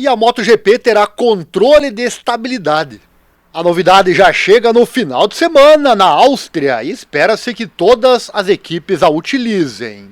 E a MotoGP terá controle de estabilidade. A novidade já chega no final de semana na Áustria e espera-se que todas as equipes a utilizem.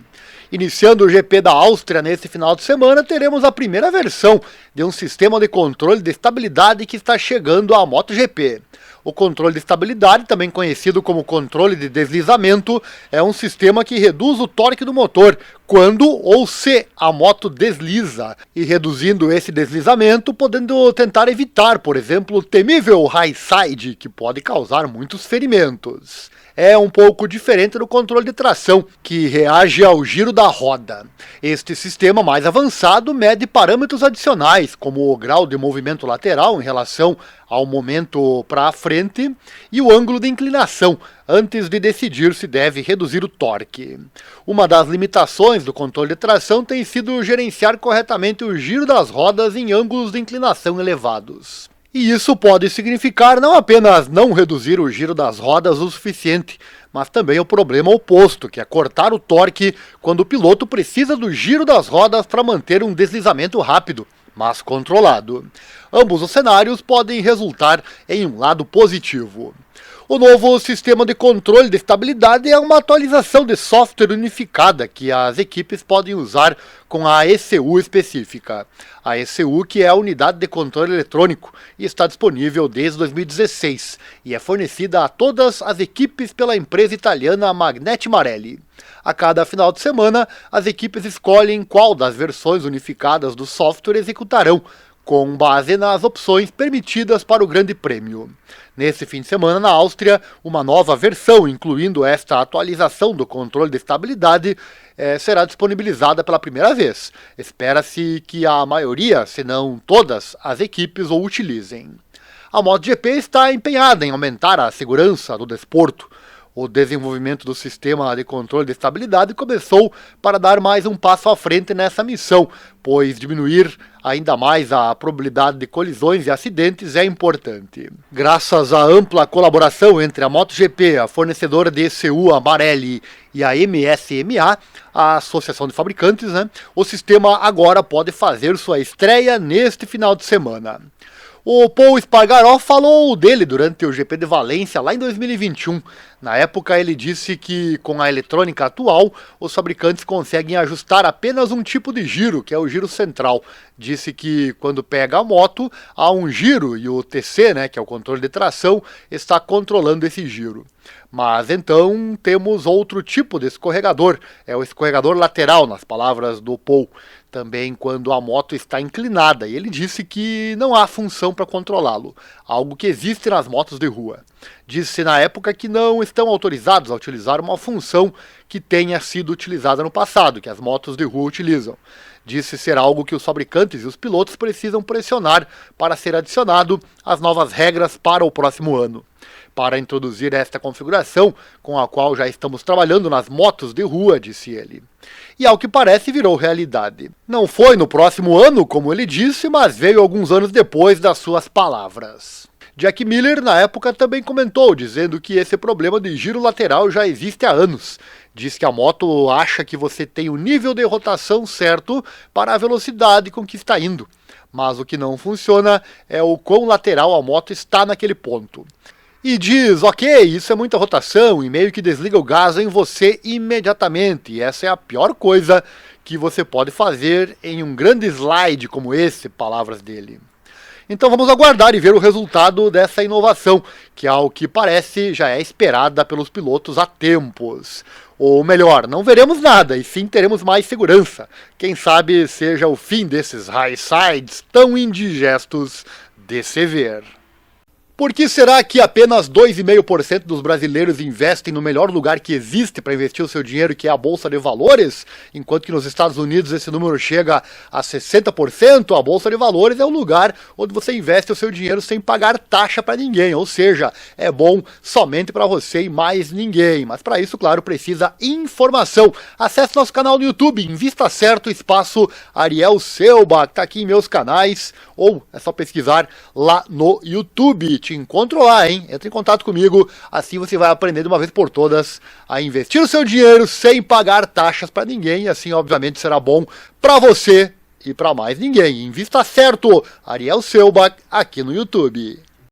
Iniciando o GP da Áustria nesse final de semana, teremos a primeira versão de um sistema de controle de estabilidade que está chegando à MotoGP. O controle de estabilidade, também conhecido como controle de deslizamento, é um sistema que reduz o torque do motor quando ou se a moto desliza, e reduzindo esse deslizamento, podendo tentar evitar, por exemplo, o temível high side, que pode causar muitos ferimentos. É um pouco diferente do controle de tração, que reage ao giro da roda. Este sistema mais avançado mede parâmetros adicionais, como o grau de movimento lateral em relação ao momento para a frente e o ângulo de inclinação, antes de decidir se deve reduzir o torque. Uma das limitações do controle de tração tem sido gerenciar corretamente o giro das rodas em ângulos de inclinação elevados. E isso pode significar não apenas não reduzir o giro das rodas o suficiente, mas também o problema oposto, que é cortar o torque quando o piloto precisa do giro das rodas para manter um deslizamento rápido, mas controlado. Ambos os cenários podem resultar em um lado positivo. O novo sistema de controle de estabilidade é uma atualização de software unificada que as equipes podem usar com a ECU específica. A ECU, que é a Unidade de Controle Eletrônico, e está disponível desde 2016 e é fornecida a todas as equipes pela empresa italiana Magneti Marelli. A cada final de semana, as equipes escolhem qual das versões unificadas do software executarão, com base nas opções permitidas para o Grande Prêmio. Nesse fim de semana na Áustria, uma nova versão, incluindo esta atualização do controle de estabilidade, será disponibilizada pela primeira vez. Espera-se que a maioria, se não todas, as equipes o utilizem. A MotoGP está empenhada em aumentar a segurança do desporto. O desenvolvimento do sistema de controle de estabilidade começou para dar mais um passo à frente nessa missão, pois diminuir ainda mais a probabilidade de colisões e acidentes é importante. Graças à ampla colaboração entre a MotoGP, a fornecedora de ECU, a Marelli, e a MSMA, a Associação de Fabricantes, o sistema agora pode fazer sua estreia neste final de semana. O Pol Espargaró falou dele durante o GP de Valência lá em 2021. Na época ele disse que com a eletrônica atual, os fabricantes conseguem ajustar apenas um tipo de giro, que é o giro central. Disse que quando pega a moto, há um giro e o TC, que é o controle de tração, está controlando esse giro. Mas então temos outro tipo de escorregador, é o escorregador lateral, nas palavras do Pol. Também quando a moto está inclinada, e ele disse que não há função para controlá-lo, algo que existe nas motos de rua. Disse na época que não estão autorizados a utilizar uma função que tenha sido utilizada no passado, que as motos de rua utilizam. Disse ser algo que os fabricantes e os pilotos precisam pressionar para ser adicionado às novas regras para o próximo ano. Para introduzir esta configuração, com a qual já estamos trabalhando nas motos de rua, disse ele. E ao que parece virou realidade. Não foi no próximo ano, como ele disse, mas veio alguns anos depois das suas palavras. Jack Miller, na época, também comentou, dizendo que esse problema de giro lateral já existe há anos. Diz que a moto acha que você tem o nível de rotação certo para a velocidade com que está indo. Mas o que não funciona é o quão lateral a moto está naquele ponto. E diz, ok, isso é muita rotação e meio que desliga o gás em você imediatamente. E essa é a pior coisa que você pode fazer em um grande slide como esse, palavras dele. Então vamos aguardar e ver o resultado dessa inovação, que ao que parece já é esperada pelos pilotos há tempos. Ou melhor, não veremos nada e sim teremos mais segurança. Quem sabe seja o fim desses high sides tão indigestos de se ver. Por que será que apenas 2,5% dos brasileiros investem no melhor lugar que existe para investir o seu dinheiro, que é a Bolsa de Valores, enquanto que nos Estados Unidos esse número chega a 60%? A Bolsa de Valores é o lugar onde você investe o seu dinheiro sem pagar taxa para ninguém, ou seja, é bom somente para você e mais ninguém. Mas para isso, claro, precisa informação. Acesse nosso canal no YouTube, Invista Certo, espaço Ariel Selbach, tá aqui em meus canais, ou é só pesquisar lá no YouTube. Te encontro lá, hein? Entre em contato comigo, assim você vai aprender de uma vez por todas a investir o seu dinheiro sem pagar taxas para ninguém, e assim obviamente será bom para você e para mais ninguém. Invista certo, Ariel Selbach, aqui no YouTube.